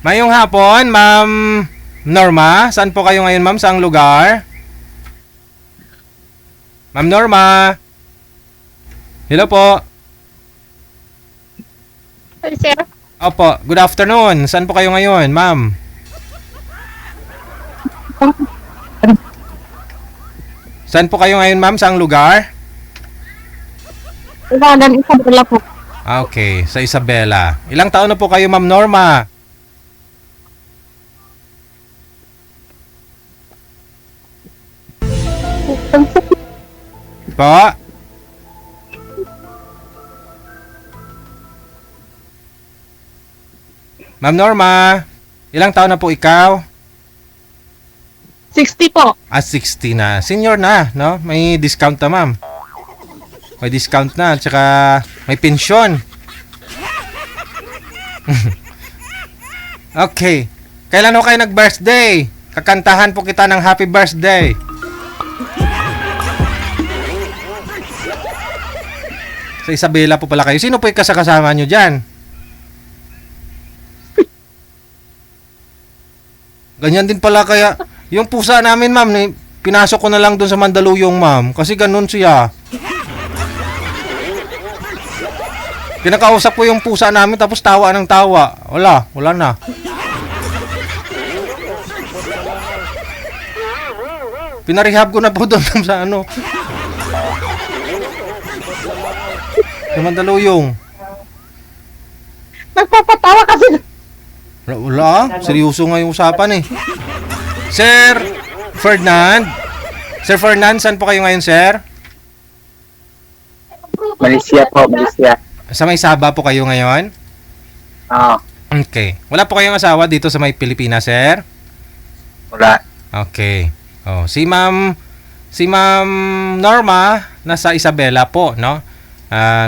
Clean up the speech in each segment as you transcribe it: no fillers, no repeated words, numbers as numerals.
Mayong hapon, Ma'am Norma. Saan po kayo ngayon, ma'am? Saang lugar? Ma'am Norma. Hello po. Sir, Opo, good afternoon. Saan po kayo ngayon, ma'am? Saan po kayo ngayon, ma'am? Saang lugar? Ilagan Isabela po. Okay, sa Isabela. Ilang taon na po kayo, Ma'am Norma? Po? Ma'am Norma, ilang taon na po ikaw? 60 po. 60 na. Senior na, no? May discount na, ma'am. May discount na, tsaka may pensyon. Okay. Kailan ho kayo nag-birthday? Kakantahan po kita ng happy birthday. Sa Isabela po pala kayo. Sino po yung kasama nyo dyan? Ganyan din pala kaya. Yung pusa namin, ma'am, pinasok ko na lang dun sa Mandaluyong, ma'am. Kasi ganun siya. Pinakausap ko yung pusa namin tapos tawa ng tawa. Wala na. Pinarehab ko na po doon sa ano. Sa Mandaluyong. Nagpapatawa kasi. Wala. Seryoso nga yung usapan eh. Sir Ferdinand. Sir Ferdinand, saan po kayo ngayon, sir? Malaysia po, Malaysia. Sa may Sabah po kayo ngayon? Oo, Okay. Wala po kayong asawa dito sa may Pilipinas, sir? wala. Okay. Oh, si Ma'am Norma nasa Isabela po, no?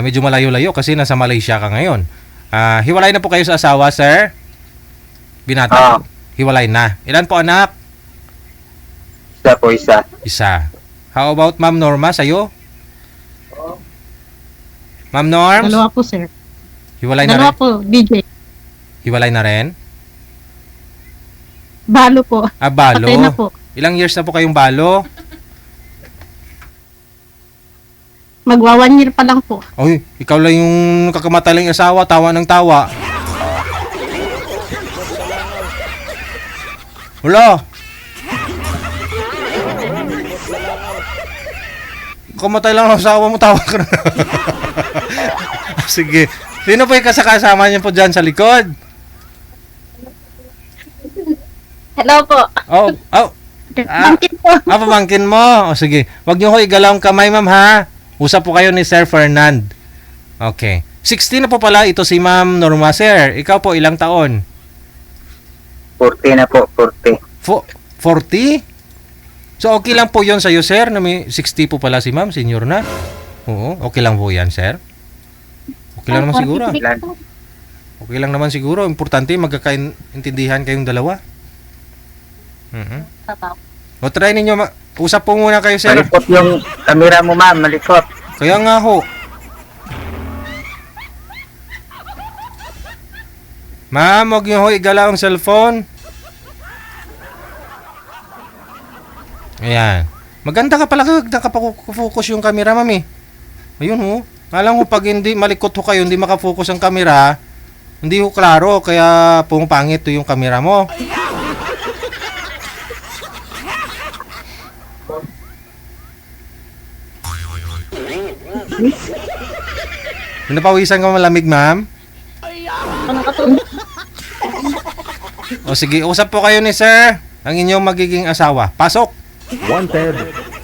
Medyo malayo-layo kasi nasa Malaysia ka ngayon. Hiwalay na po kayo sa asawa, sir? Binata. Hiwalay na. Ilan po anak? Isa po, isa. Isa. How about Ma'am Norma sa'yo? Ma'am Norms? Dalawa po, sir. Hiwalay na Dalawa rin? po, DJ. Hiwalay na rin? Balo po. Balo. Patay na po. Ilang years na po kayong balo? Magwa 1 year pa lang po. Oy, ikaw lang yung kakamataling asawa, tawa ng tawa. Wala. Kamatay lang ang asawa mo, tawa ka na. Sige. Sino po yung kasama niyo po dyan sa likod? Hello po. Oh. Bangkit po. Pamangkin mo. O sige. Huwag niyo ho igalaw ang kamay, ma'am, ha? Usap po kayo ni Sir Fernand. Okay. 16 na po pala ito si Ma'am Norma, sir. Ikaw po, ilang taon? 40 na po, 40. 40? So, okay lang po yon sa'yo, sir, na may 60 po pala si ma'am, senior na. Oo, okay lang po yan, sir. Okay lang naman siguro. Ilan? Okay lang naman siguro. Importante, magkakaintindihan kayong dalawa. O, try ninyo. Usap po muna kayo, sir. Malikot yung kamera mo, ma'am, malikot. Kaya nga ho. Ma'am, huwag niyo ho igala ang cellphone. Ayan. Maganda ka pala, nakapag-focus yung camera, ma'am eh. Ayun ho. Alam mo, pag hindi malikot ho kayo, hindi makafocus ang camera, hindi ho klaro, kaya pumapangit ho yung camera mo. Pinapawisan ka malamig, ma'am? O sige, usap po kayo ni sir, ang inyong magiging asawa. Pasok! Wanted,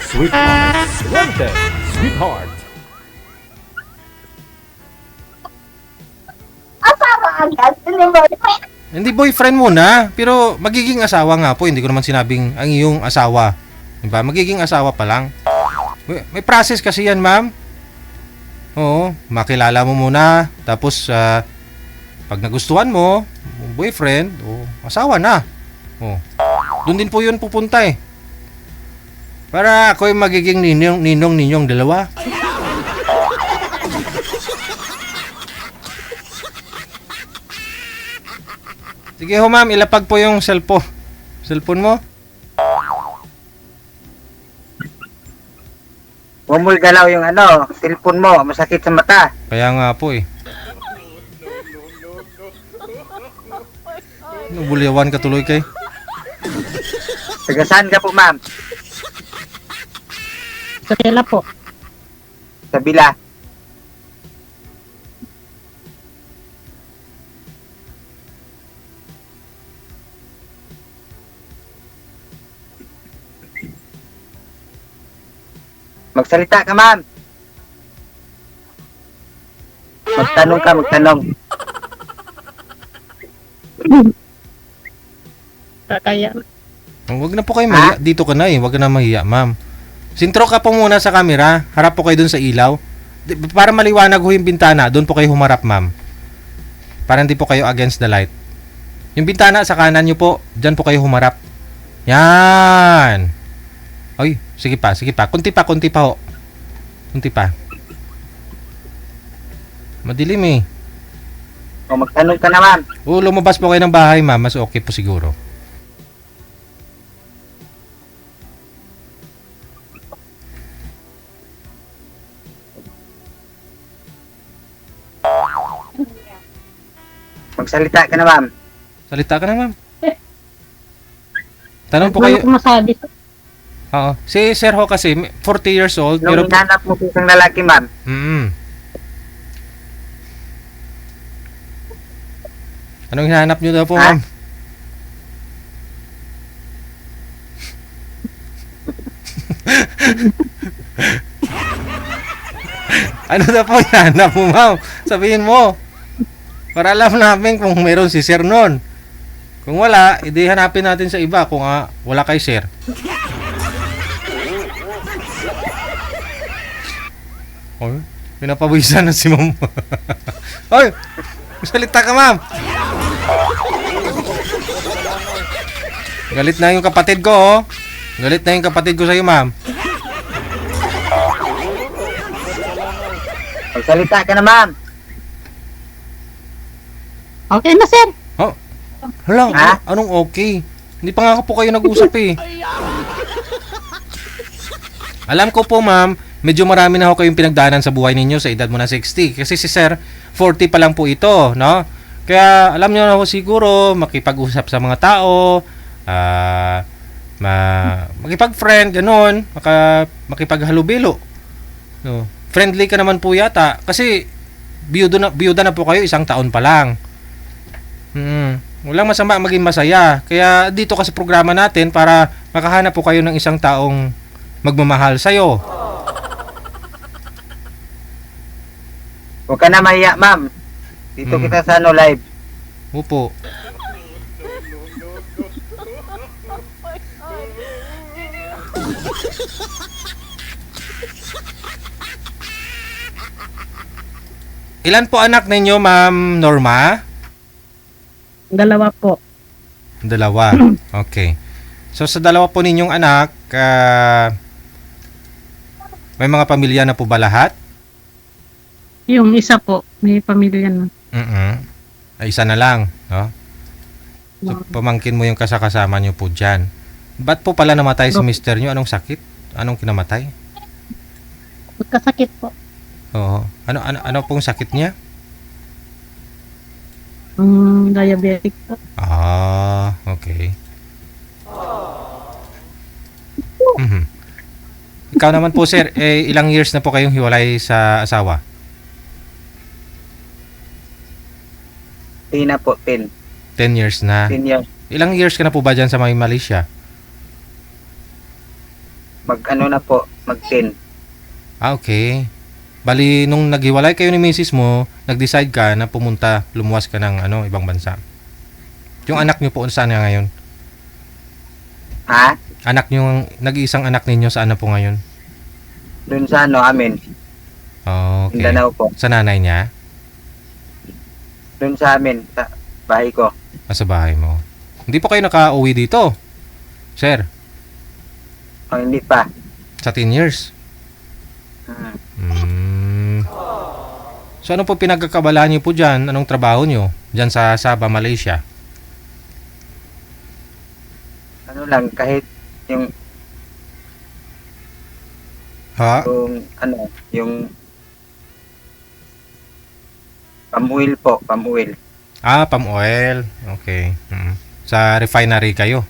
sweetheart. Wanted, sweetheart. Asawa agad. Hindi boyfriend muna, pero magiging asawa nga po. Hindi ko naman sinabing ang iyong asawa. Diba? Magiging asawa pa lang. May process kasi yan, ma'am. Oo, makilala mo muna. Tapos, pag nagustuhan mo, boyfriend, asawa na. Doon din po yun pupunta eh. Para ako yung magiging ninong ninyong dalawa. Sige ho ma'am, ilapag po yung cellphone mo. Huwag mo galaw yung cellphone mo. Masakit sa mata. Kaya nga po eh. Buliwan ka tuloy kay. Taga saan ka po, ma'am? Sa tela po. Sa Bila. Magsalita ka, ma'am. Magtanong ka, magtanong. Kaya, Huwag na po kayo mahiya. Dito ka na eh. Huwag ka na mahiya, ma'am. Sintro ka po muna sa camera. Harap po kayo dun sa ilaw. Para maliwanag ho yung bintana, doon po kayo humarap, ma'am. Para hindi po kayo against the light. Yung bintana sa kanan nyo po, dyan po kayo humarap. Yan. Ay, sige pa. Kunti pa ho. Kunti pa. Madilim eh. O magtanong ka na, ma'am. Lumabas po kayo ng bahay, ma'am. Mas okay po siguro. Magsalita ka na, ma'am. Salita ka na, ma'am. Tanong po wala kayo. ko masabi. Oo. Si Sir Ho kasi, 40 years old. Nung Pero, hinanap mo po isang lalaki, ma'am. Anong hinahanap nyo daw po, Ha? ma'am? Ano daw po hinahanap mo, ma'am? Sabihin mo. Para alam namin kung meron si Sir nun. Kung wala, edi hanapin natin sa iba kung wala kay Sir. Oy, pinapawisan na si ma'am. Oy, salita ka, ma'am. Galit na yung kapatid ko, oh. Galit na yung kapatid ko sa'yo, ma'am. Magsalita ka na, ma'am. Okay na, sir. Oh, hala, Ha? anong okay? Hindi pa nga po kayo nag-usap eh. Alam ko po, ma'am, medyo marami na ho kayong pinagdaanan sa buhay ninyo sa edad mo na 60. Kasi si Sir, 40 pa lang po ito, no? Kaya alam niyo na ho siguro, makipag-usap sa mga tao, makipag-friend, ganun, makipaghalubilo. No, friendly ka naman po yata. Kasi, biyuda na po kayo, 1 taon pa lang. Walang masama maging masaya. Kaya dito kasi programa natin para makahanap po kayo ng isang taong magmamahal sa'yo. Huwag ka na mahiya, ma'am. Dito kita sa live. Opo. Ilan po anak ninyo, Ma'am Norma? 2 po. 2. Okay. So sa 2 po ninyong anak, may mga pamilya na po ba lahat? Yung isa po, may pamilya na. Ay, isa na lang, no? So, pamangkin mo yung kasama nyo po dyan. Ba't po pala namatay si mister nyo? Anong sakit? Anong kinamatay? Magkasakit po. Oo. Ano pong sakit niya? Diabetic po. Okay. Ikaw naman po, sir, ilang years na po kayong hiwalay sa asawa? 10 na po, 10. 10 years na. 10 years. Ilang years ka na po ba dyan sa Malaysia? Mag-ano na po, mag-10. Okay. Bali, nung naghiwalay kayo ni misis mo, nag-decide ka na pumunta, lumuwas ka ng ibang bansa. Yung anak nyo po, saan na ngayon? Ha? Anak nyo, nag-iisang anak ninyo, saan na po ngayon? Doon sa amin. Okay. Mindanao po. Sa nanay niya? Doon sa amin, sa bahay ko. Sa bahay mo. Hindi po kayo naka-uwi dito, sir? Hindi pa. Sa 10 years? So ano po pinagkakabalaan niyo po dyan? Anong trabaho niyo? Dyan sa Sabah, Malaysia? ano lang, kahit yung, Ha? yung palm oil po, palm oil. Ah, palm oil. Okay. Sa refinery kayo.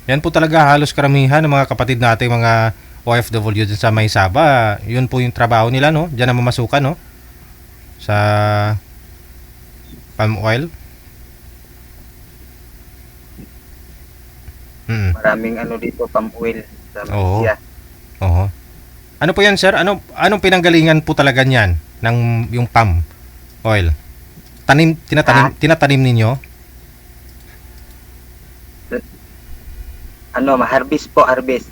Yan po talaga halos karamihan ng mga kapatid natin, mga OFW dyan sa May Saba. Yun po yung trabaho nila, no? Diyan na mamasukan, no? Sa palm oil. Maraming ano dito, palm oil sa Oo. Malaysia. Oo. Ano po yan, sir? Anong pinanggalingan po talaga niyan ng yung palm oil? Tinatanim ninyo? Harvest po, harvest.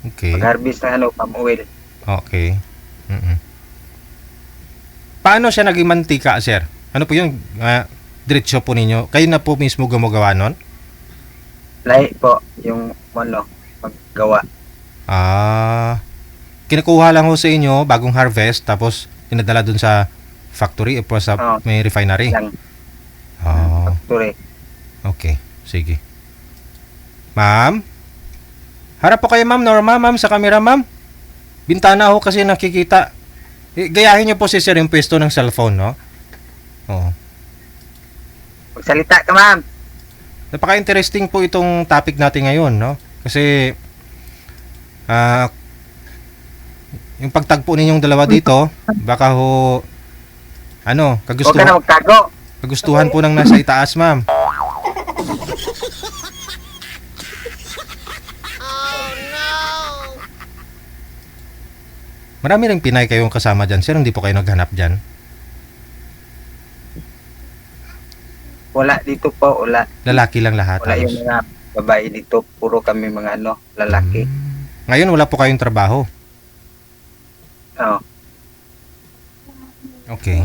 Okay. Mag-harvest ng palm oil. Okay. Paano siya naging mantika, sir? Ano po yung diretso po ninyo? Kayo na po mismo gumagawa nun? Lahi po, yung maggawa. Kinukuha lang ho sa inyo bagong harvest tapos dinadala dun sa factory o sa may refinery. Lang, factory. Okay, sige. Ma'am? Harap po kayo, ma'am. Norma, ma'am, sa camera, ma'am. Bintana ho kasi nakikita. Gayahin niyo po si sir yung pwesto ng cellphone, no? Oo. Magsalita ka, ma'am. Napaka-interesting po itong topic natin ngayon, no? Kasi yung pagtagpo ninyong dalawa dito, baka ho Huwag ka na magtago. kagustuhan po ng nasa itaas, ma'am. Marami ring Pinay kayong kasama dyan, sir. Hindi po kayo naghanap dyan. Wala dito po, wala. Lalaki lang lahat. Wala yung mga babae dito. Puro kami mga lalaki. Ngayon, wala po kayong trabaho. Oo. Okay.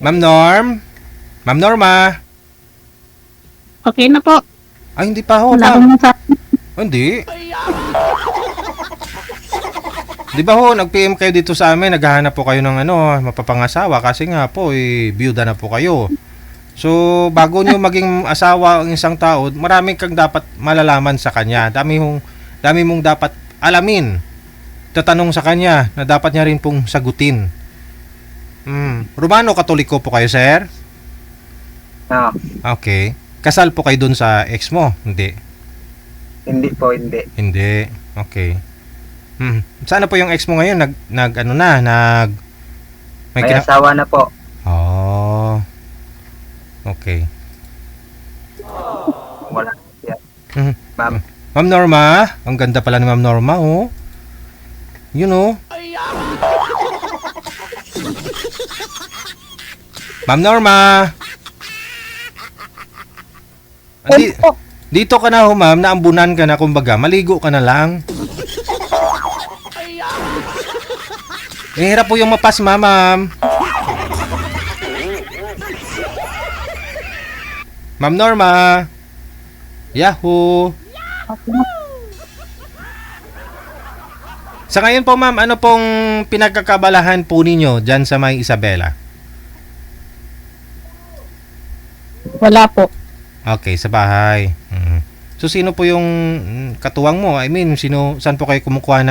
Ma'am Norm? Ma'am Norma? Okay na po. Ay, hindi pa ho. Wala Ma'am. akong masabi. Hindi. Di ba ho, nag-PM kayo dito sa amin, naghahanap po kayo ng mapapangasawa kasi nga po, biyuda na po kayo. So, bago nyo maging asawa ang isang tao, maraming kang dapat malalaman sa kanya. Dami mong dapat alamin. Tatanong sa kanya na dapat niya rin pong sagutin. Romano Katoliko po kayo, sir? Oo. Okay. Kasal po kayo dun sa ex mo? Hindi. Hindi po, hindi. Hindi. Okay. Sana po yung ex mo ngayon May asawa na po. Oh. Okay. Wala siya. Ma'am. Ma'am Norma, ang ganda pala ni Ma'am Norma, oh. You know. Ma'am Norma. Dito ka na ho, ma'am, naambunan ka na, kumbaga, maligo ka na lang. Hirap po yung mapas, ma'am. Ma'am Norma. Yahoo. Sa ngayon po, ma'am, ano pong pinagkakabalahan po ninyo dyan sa May Isabela? Wala po. Okay, sa bahay. So, sino po yung katuwang mo? I mean, saan po kayo kumukuha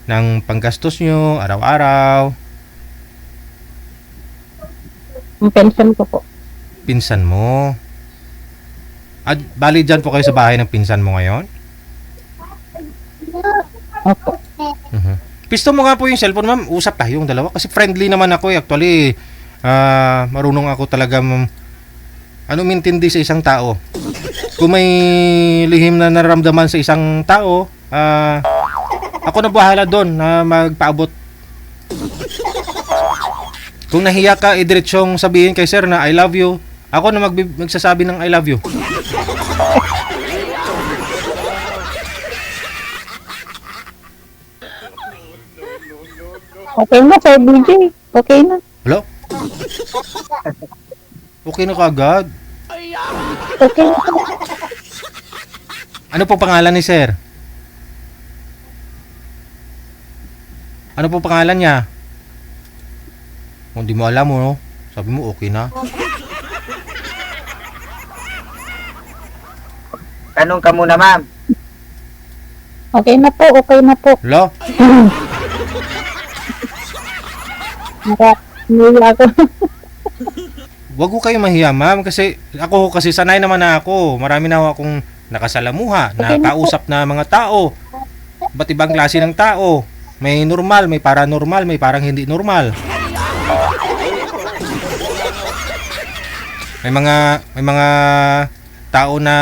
ng panggastos nyo, araw-araw? Ang pension ko po. Pinsan mo? At bali dyan po kayo sa bahay ng pinsan mo ngayon? Opo. Pisto mo nga po yung cellphone, ma'am. Usap tayong dalawa. Kasi friendly naman ako. Actually, marunong ako talaga mintindi sa isang tao. Kung may lihim na nararamdaman sa isang tao, ako na bahala doon na magpaabot. Kung nahiya ka, idiretsyong sabihin kay sir na I love you. Ako na magsasabi ng I love you. Okay na, Sir BJ. Okay na. Hello? Okay na kagad. Okay na. Ano po pangalan ni sir? Ano po pangalan niya? Kung di mo alam mo, no? Sabi mo okay na. Tanong ka muna, ma'am. Okay na po, okay na po. Lo? Nila ako. Wag ko kayo mahiya, ma'am, kasi ako kasi sanay naman na ako. Marami na akong nakasalamuha, Okay na nakausap na mga tao. Ba't ibang klase ng tao? May normal, may paranormal, may parang hindi normal. May mga tao na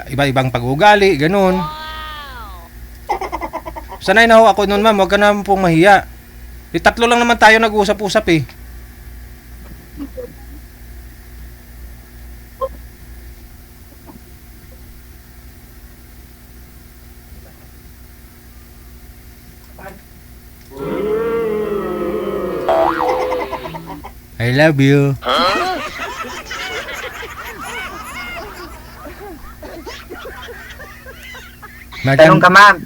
iba-ibang pag-uugali, ganun. Sanay na ho ako noon, ma'am. Huwag ka naman pong mahiya. Tatlo lang naman tayo nag-uusap-usap eh. I love you. Tanong ka, ma'am.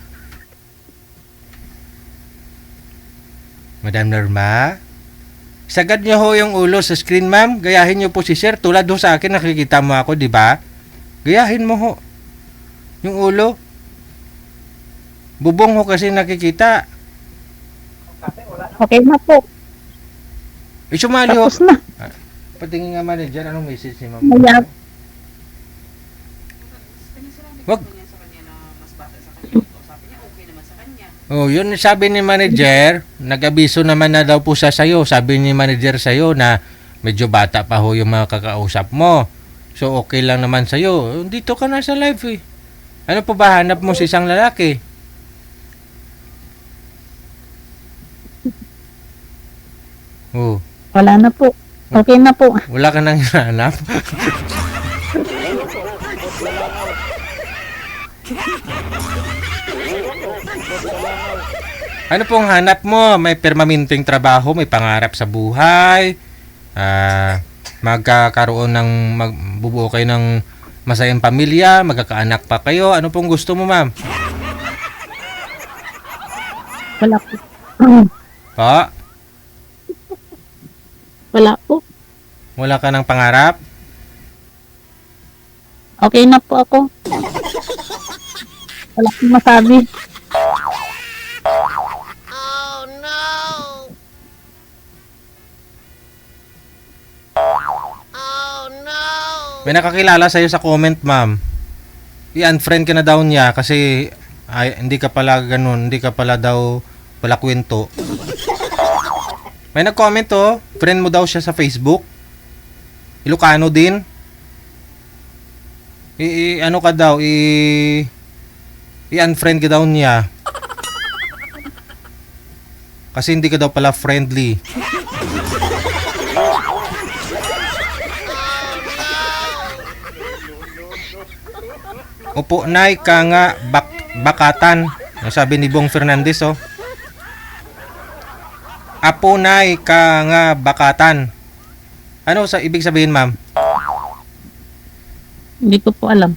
Madam Norma, sagad niyo ho yung ulo sa screen, ma'am. Gayahin niyo po si sir. Tulad ho sa akin, nakikita mo ako, di ba? Gayahin mo ho. Yung ulo. Bubong ho kasi nakikita. Okay na po. Sumali ho. Tapos na. Patingin nga manager, anong message ni ma'am? Maya. Wag. Oh, yun sabi ni manager, nag-abiso naman na daw po siya sa'yo. Sabi ni manager sa'yo na medyo bata pa ho yung mga kakausap mo. So, okay lang naman sa'yo. Dito ka na sa live eh. Ano po ba hanap mo sa isang lalaki? Oh, Wala na po. Okay na po. wala ka nang hanap? Ano pong hanap mo? May permanenteng trabaho, may pangarap sa buhay, magkakaroon ng, magbubuo kayo ng masayang pamilya, magkakaanak pa kayo. Ano pong gusto mo, ma'am? Wala po. Pa? Wala po. Wala ka ng pangarap? Okay na po ako. Wala akong masabi. May nakakilala sa'yo sa comment, ma'am. I-unfriend ka na daw niya kasi hindi ka pala ganun, hindi ka pala daw pala kwento. May nag-comment oh, friend mo daw siya sa Facebook. Ilocano din. Ano ka daw, i-unfriend ka daw niya. Kasi hindi ka daw pala friendly. Opo, nay ka nga bakatan. Sabi ni Bong Fernandez oh. Apo nay ka nga bakatan. Ano sa ibig sabihin, ma'am? Hindi ko po alam.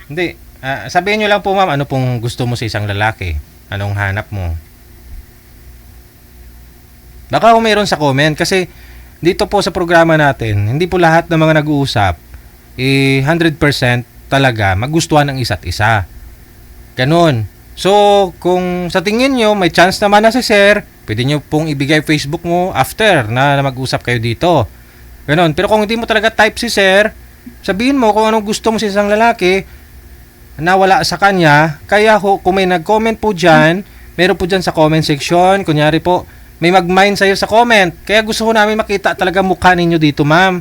Hindi. Sabihin nyo lang po, ma'am, ano pong gusto mo sa isang lalaki? Anong hanap mo? Baka kung mayroon sa comment kasi dito po sa programa natin, hindi po lahat ng mga nag-uusap 100% talaga magustuhan ng isa't isa. Ganon. So, kung sa tingin nyo may chance naman na si sir, pwede nyo pong ibigay Facebook mo after na mag-usap kayo dito. Ganon. Pero kung hindi mo talaga type si sir, sabihin mo kung anong gusto mo sa isang lalaki na wala sa kanya. Kaya kung may nag-comment po dyan, meron po dyan sa comment section, kunyari po, may mag-mind sa'yo sa comment. Kaya gusto ko namin makita talaga mukha ninyo dito, ma'am.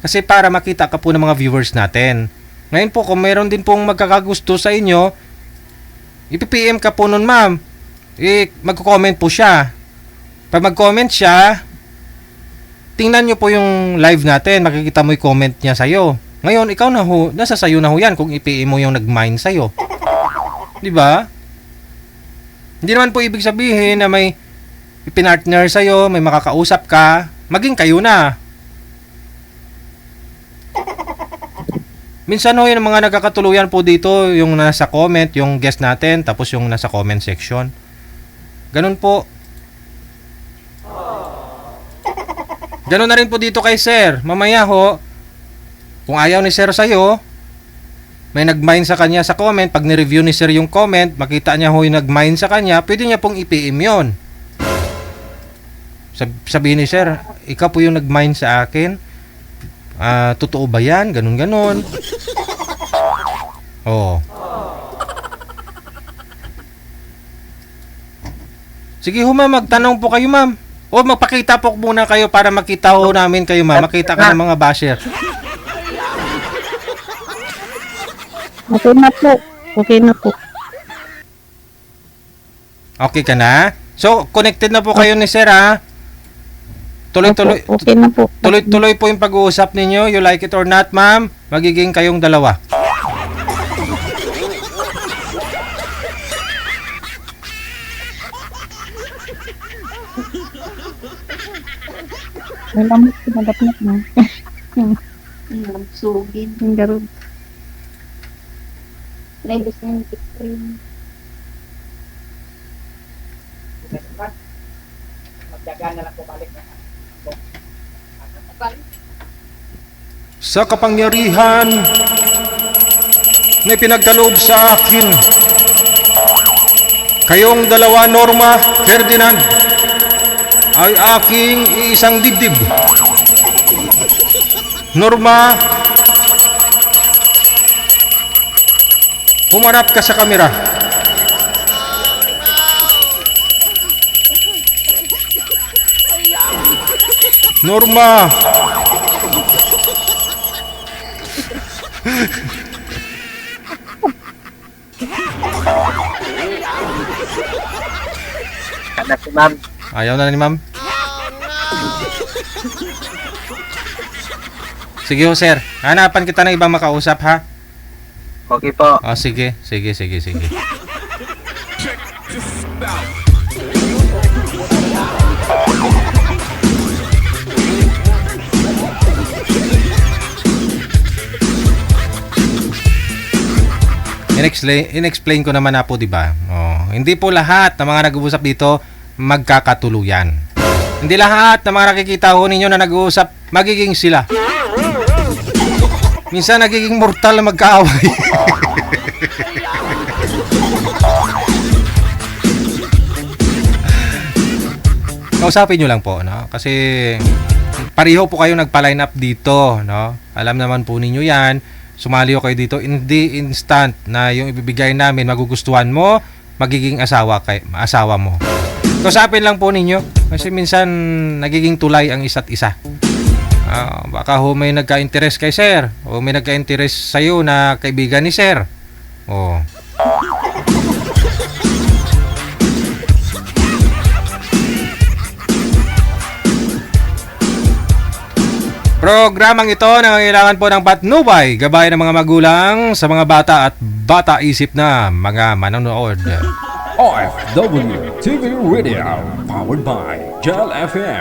Kasi para makita ka po ng mga viewers natin. Ngayon po, kung meron din pong magkakagusto sa inyo, ipi-PM ka po nun, ma'am. Mag-comment po siya. Pag mag-comment siya, tingnan nyo po yung live natin. Makikita mo yung comment niya sa'yo. Ngayon, ikaw na ho, nasa sa'yo na ho yan kung i-PM mo yung nag-mind sa'yo. Diba? Hindi naman po ibig sabihin na may ipinartner sa'yo, may makakausap ka, maging kayo na. Minsan ho, yung mga nagkakatuluyan po dito, yung nasa comment, yung guest natin, tapos yung nasa comment section. Ganun po. Ganun na rin po dito kay sir. Mamaya ho, kung ayaw ni sir sa'yo, may nag-mine sa kanya sa comment. Pag ni-review ni sir yung comment, makita niya ho yung nag-mine sa kanya, pwede niya pong i-PM yun. Sabihin ni sir, ikaw po yung nag-mine sa akin. Totoo ba yan? Ganun. Oo. Sige ho ma'am, magtanong po kayo ma'am. O magpakita po muna kayo para makita ho namin kayo ma'am. Makita ka ng mga basher. Okay na po. Okay na po. Okay ka na? So, connected na po kayo ni sir ha? Tuloy-tuloy. Opo, okay na po. Tuloy-tuloy po yung pag-uusap ninyo. You like it or not, ma'am? Magiging kayong dalawa. Wala mo pinagapnat na. Sugid. Yung garod. Naibos na yung picture. Sa kapangyarihan na pinagkaloob sa akin, kayong dalawa, Norma, Ferdinand, ay aking iisang dibdib. Norma, humarap ka sa kamera. Norma, Anak si ma'am. ayaw na ni ma'am. Sige ho, sir. Hanapan kita ng ibang makausap, ha? Okay po. Oh, sige. In-explain ko naman na po, di ba? Oh, hindi po lahat ng mga nag-uusap dito magkakatuluyan. Hindi lahat ng mga nakikita ho ninyo na nag-uusap magiging sila. Minsan nagiging mortal na magkaaway. Kausapin nyo lang po, no? Kasi pareho po kayo nagpa-line up dito, no? Alam naman po ninyo yan. Sumali kayo dito, hindi instant na yung ibibigay namin magugustuhan mo, magiging asawa mo. Kausapin lang po ninyo kasi minsan nagiging tulay ang isa't isa. Baka ho may nagka-interest kay sir o may nagka-interest sa'yo na kaibigan ni sir. Oh. Programang ito nangangailangan po ng patnubay, gabay ng mga magulang sa mga bata at bata isip na mga manonood. OFW TV Radio, powered by Gel FM.